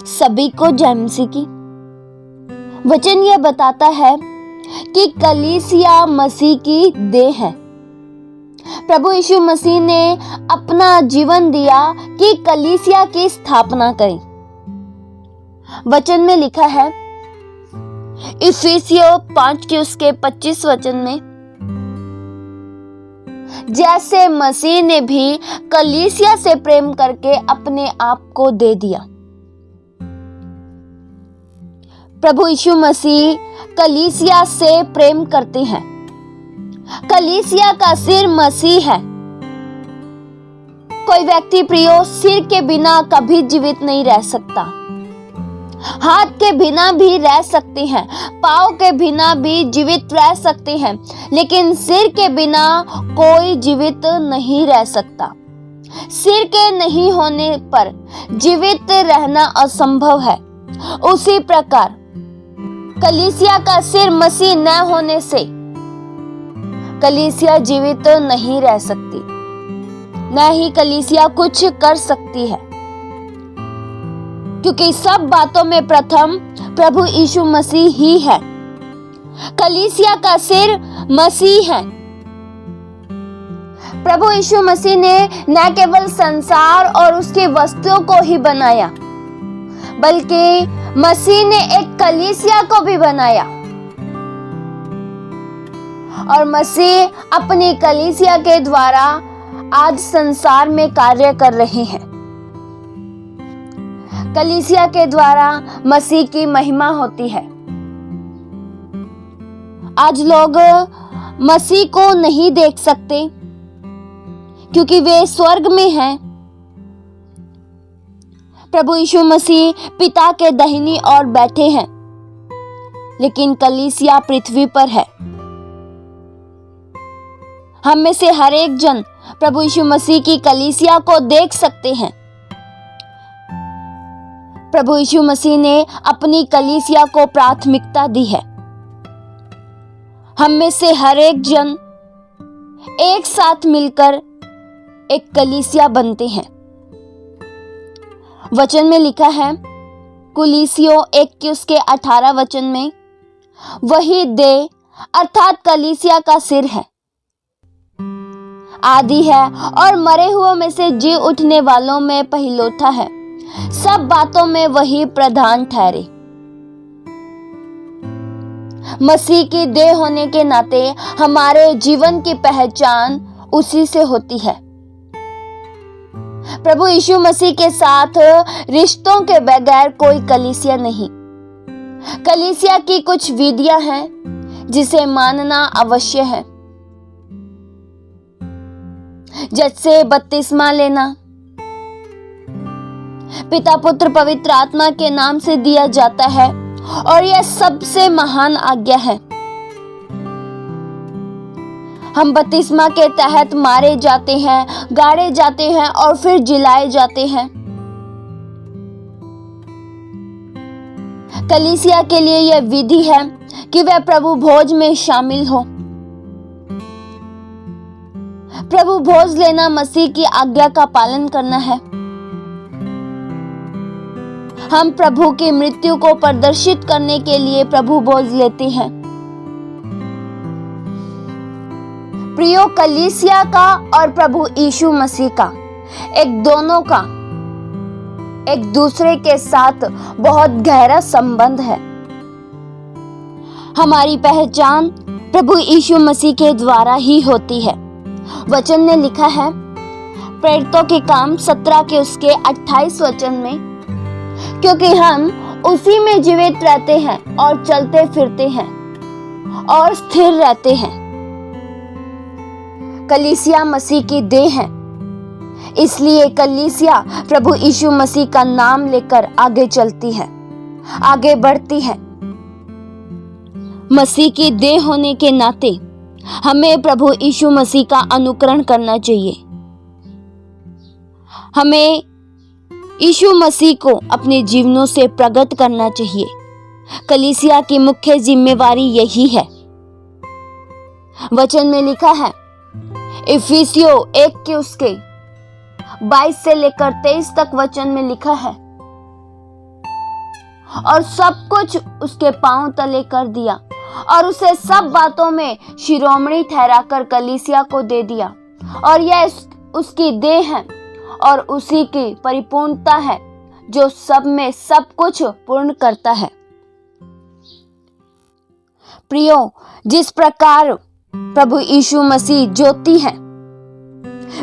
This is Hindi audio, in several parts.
सभी को जय मसीह की। वचन यह बताता है कि कलीसिया मसीह की देह है। प्रभु यीशु मसीह ने अपना जीवन दिया कि कलीसिया की स्थापना करें। वचन में लिखा है इफिसियों 5 के उसके 25 वचन में, जैसे मसीह ने भी कलीसिया से प्रेम करके अपने आप को दे दिया। प्रभु यीशु मसीह कलीसिया से प्रेम करते हैं। कलीसिया का सिर मसीह है। कोई व्यक्ति प्रियो सिर के बिना कभी जीवित नहीं रह सकता। हाथ के बिना भी रह सकते हैं, पाँव के बिना भी जीवित रह सकते हैं, लेकिन सिर के बिना कोई जीवित नहीं रह सकता। सिर के नहीं होने पर जीवित रहना असंभव है। उसी प्रकार कलीसिया का सिर मसीह न होने से कलीसिया जीवित नहीं रह सकती, न ही कलीसिया कुछ कर सकती है, क्योंकि सब बातों में प्रथम प्रभु यीशु मसीह ही है। कलीसिया का सिर मसीह है। प्रभु यीशु मसीह ने न केवल संसार और उसकी वस्तुओं को ही बनाया, बल्कि मसीह ने एक कलीसिया को भी बनाया, और मसीह अपनी कलीसिया के द्वारा आज संसार में कार्य कर रहे हैं। कलीसिया के द्वारा मसीह की महिमा होती है। आज लोग मसीह को नहीं देख सकते क्योंकि वे स्वर्ग में हैं। प्रभु यीशु मसीह पिता के दाहिनी ओर बैठे हैं, लेकिन कलीसिया पृथ्वी पर है। हम में से हर एक जन प्रभु यीशु मसीह की कलीसिया को देख सकते हैं। प्रभु यीशु मसीह ने अपनी कलीसिया को प्राथमिकता दी है। हम में से हर एक जन एक साथ मिलकर एक कलीसिया बनते हैं। वचन में लिखा है कुलीसियों 1 के उसके 18 वचन में, वही देह अर्थात कलीसिया का सिर है, आदि है और मरे हुओं में से जी उठने वालों में पहिलौठा है। सब बातों में वही प्रधान ठहरे। मसीह की देह होने के नाते हमारे जीवन की पहचान उसी से होती है। प्रभु यीशु मसीह के साथ रिश्तों के बगैर कोई कलीसिया नहीं। कलीसिया की कुछ विधियां हैं जिसे मानना अवश्य है, जैसे बपतिस्मा लेना पिता पुत्र पवित्र आत्मा के नाम से दिया जाता है, और यह सबसे महान आज्ञा है। हम बपतिस्मा के तहत मारे जाते हैं, गाड़े जाते हैं और फिर जिलाए जाते हैं। कलीसिया के लिए यह विधि है कि वह प्रभु भोज में शामिल हो। प्रभु भोज लेना मसीह की आज्ञा का पालन करना है। हम प्रभु की मृत्यु को प्रदर्शित करने के लिए प्रभु भोज लेते हैं। प्रियो, कलीसिया का और प्रभु यीशु मसीह का दोनों का एक दूसरे के साथ बहुत गहरा संबंध है। हमारी पहचान प्रभु यीशु मसीह के द्वारा ही होती है। वचन में लिखा है प्रेरितों के काम 17 के उसके 28 वचन में, क्योंकि हम उसी में जीवित रहते हैं और चलते फिरते हैं और स्थिर रहते हैं। कलीसिया मसीह की देह है, इसलिए कलीसिया प्रभु यीशु मसीह का नाम लेकर आगे चलती है, आगे बढ़ती है। मसीह की देह होने के नाते हमें प्रभु यीशु मसीह का अनुकरण करना चाहिए। हमें यीशु मसीह को अपने जीवनों से प्रकट करना चाहिए। कलीसिया की मुख्य जिम्मेवारी यही है। वचन में लिखा है इफिसियों 1 के उसके 22 से लेकर 23 तक वचन में लिखा है, और सब कुछ उसके पांव तले कर दिया और उसे सब बातों में शिरोमणि ठहराकर कलीसिया को दे दिया। और यह उसकी देह है और उसी की परिपूर्णता है जो सब में सब कुछ पूर्ण करता है। प्रियो, जिस प्रकार प्रभु यीशु मसीह ज्योति है,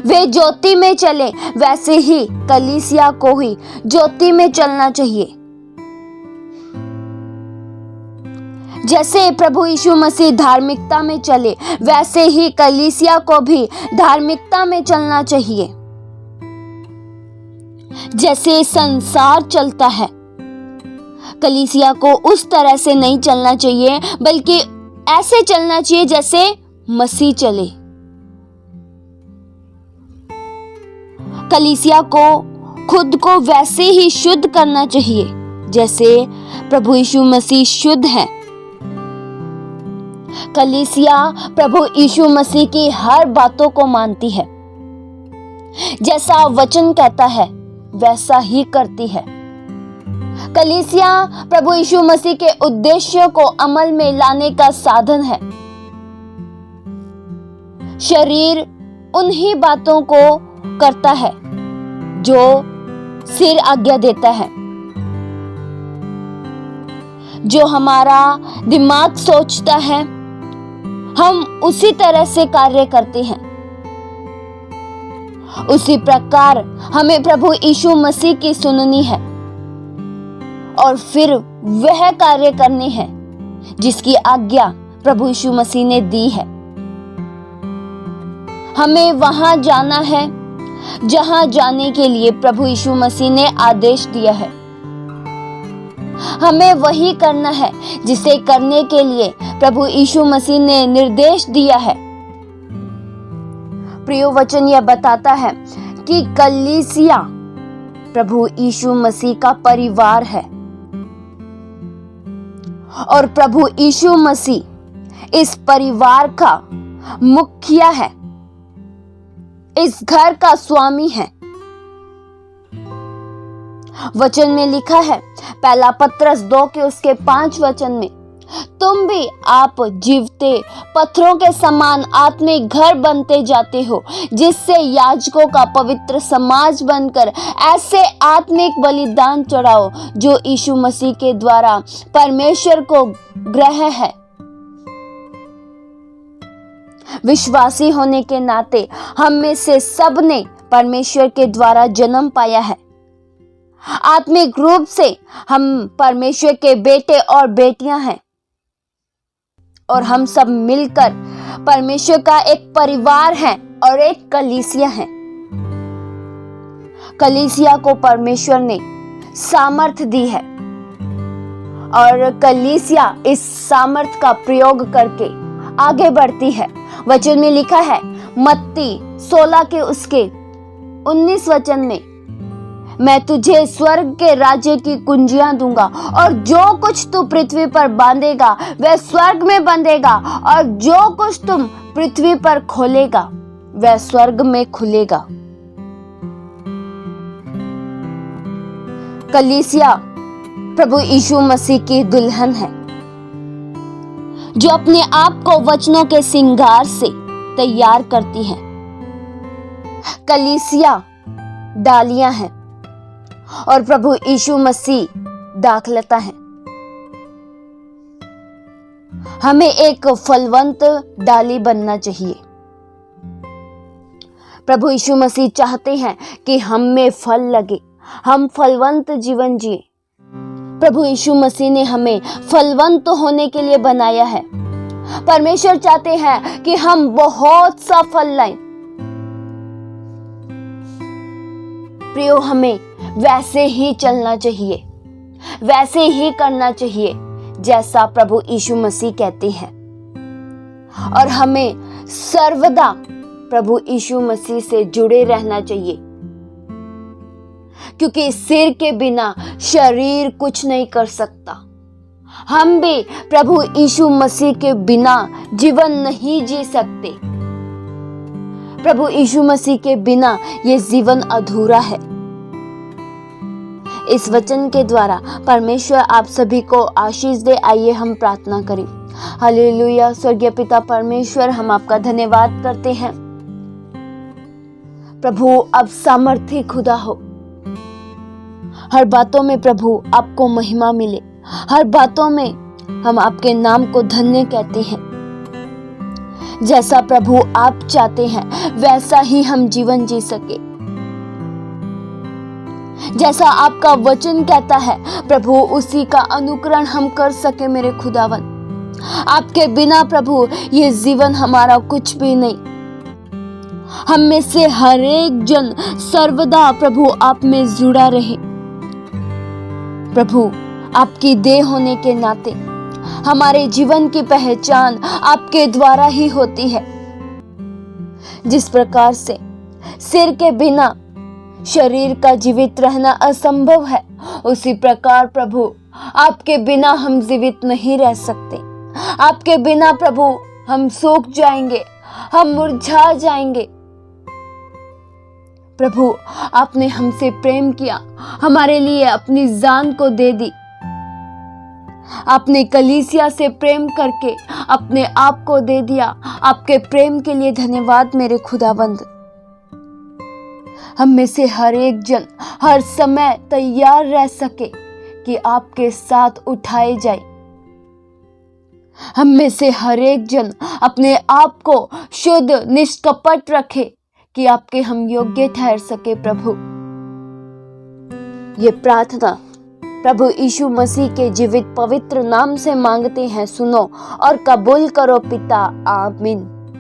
वे ज्योति में चले, वैसे ही कलीसिया को ही ज्योति में चलना चाहिए। जैसे प्रभु यीशु मसीह धार्मिकता में चले, वैसे ही कलीसिया को भी धार्मिकता में चलना चाहिए। जैसे संसार चलता है, कलीसिया को उस तरह से नहीं चलना चाहिए, बल्कि ऐसे चलना चाहिए जैसे मसीह चले। कलीसिया को खुद को वैसे ही शुद्ध करना चाहिए जैसे प्रभु यीशु मसीह शुद्ध है। कलीसिया प्रभु यीशु मसीह की हर बातों को मानती है, जैसा वचन कहता है वैसा ही करती है। कलीसिया प्रभु यीशु मसीह के उद्देश्यों को अमल में लाने का साधन है। शरीर उन्हीं बातों को करता है जो सिर आज्ञा देता है। जो हमारा दिमाग सोचता है, हम उसी तरह से कार्य करते हैं। उसी प्रकार हमें प्रभु यीशु मसीह की सुननी है और फिर वह कार्य करने हैं जिसकी आज्ञा प्रभु यीशु मसीह ने दी है। हमें वहां जाना है जहां जाने के लिए प्रभु यीशु मसीह ने आदेश दिया है। हमें वही करना है जिसे करने के लिए प्रभु यीशु मसीह ने निर्देश दिया है। प्रिय, वचन यह बताता है कि कलीसिया प्रभु यीशु मसीह का परिवार है और प्रभु यीशु मसीह इस परिवार का मुखिया है, इस घर का स्वामी है। वचन में लिखा है, पहला पत्रस 2 के उसके 5 वचन में, तुम भी आप जीवते पत्थरों के समान आत्मिक घर बनते जाते हो, जिससे याजकों का पवित्र समाज बनकर ऐसे आत्मिक बलिदान चढ़ाओ जो यीशु मसीह के द्वारा परमेश्वर को ग्रह है। विश्वासी होने के नाते हम में से सब ने परमेश्वर के द्वारा जन्म पाया है। आत्मिक रूप से हम परमेश्वर के बेटे और बेटियां हैं और हम सब मिलकर परमेश्वर का एक परिवार है और एक कलीसिया है। कलीसिया को परमेश्वर ने सामर्थ्य दी है और कलीसिया इस सामर्थ्य का प्रयोग करके आगे बढ़ती है। वचन में लिखा है, मत्ती 16 के उसके 19 वचन में, मैं तुझे स्वर्ग के राज्य की कुंजियां दूंगा और जो कुछ तू पृथ्वी पर बांधेगा वह स्वर्ग में बंधेगा और जो कुछ तुम पृथ्वी पर खोलेगा वह स्वर्ग में खुलेगा। कलीसिया प्रभु यीशु मसीह की दुल्हन है जो अपने आप को वचनों के श्रृंगार से तैयार करती है। कलीसिया डालियां हैं और प्रभु यीशु मसीह दाखलता है। हमें एक फलवंत डाली बनना चाहिए। प्रभु यीशु मसीह चाहते हैं कि हम में फल लगे, हम फलवंत जीवन जिए। प्रभु यीशु मसीह ने हमें फलवंत होने के लिए बनाया है। परमेश्वर चाहते हैं कि हम बहुत सा फल लाएं। प्रियो, हमें वैसे ही चलना चाहिए, वैसे ही करना चाहिए जैसा प्रभु यीशु मसीह कहते हैं और हमें सर्वदा प्रभु यीशु मसीह से जुड़े रहना चाहिए, क्योंकि सिर के बिना शरीर कुछ नहीं कर सकता। हम भी प्रभु यीशु मसीह के बिना जीवन नहीं जी सकते। प्रभु यीशु मसीह के बिना ये जीवन अधूरा है। इस वचन के द्वारा परमेश्वर आप सभी को आशीष दे। आइए हम प्रार्थना करें। हालेलुया। स्वर्गीय पिता परमेश्वर, हम आपका धन्यवाद करते हैं प्रभु, आप सामर्थी खुदा हो। हर बातों में प्रभु आपको महिमा मिले, हर बातों में हम आपके नाम को धन्य कहते हैं। जैसा प्रभु आप चाहते हैं वैसा ही हम जीवन जी सके, जैसा आपका वचन कहता है प्रभु उसी का अनुकरण हम कर सके। मेरे खुदावन, आपके बिना प्रभु ये जीवन हमारा कुछ भी नहीं। हम में से हर एक जन सर्वदा प्रभु आप में जुड़ा रहे। प्रभु, आपकी देह होने के नाते हमारे जीवन की पहचान आपके द्वारा ही होती है। जिस प्रकार से सिर के बिना शरीर का जीवित रहना असंभव है, उसी प्रकार प्रभु आपके बिना हम जीवित नहीं रह सकते। आपके बिना प्रभु हम सूख जाएंगे, हम मुरझा जाएंगे। प्रभु, आपने हमसे प्रेम किया, हमारे लिए अपनी जान को दे दी। आपने कलीसिया से प्रेम करके अपने आप को दे दिया। आपके प्रेम के लिए धन्यवाद मेरे खुदाबंद। हम में से हर एक जन हर समय तैयार रह सके कि आपके साथ उठाए जाए। हम में से हर एक जन अपने आप को शुद्ध निष्कपट रखे कि आपके हम योग्य ठहर सके। प्रभु, ये प्रार्थना प्रभु यीशु मसीह के जीवित पवित्र नाम से मांगते हैं, सुनो और कबूल करो पिता। आमीन।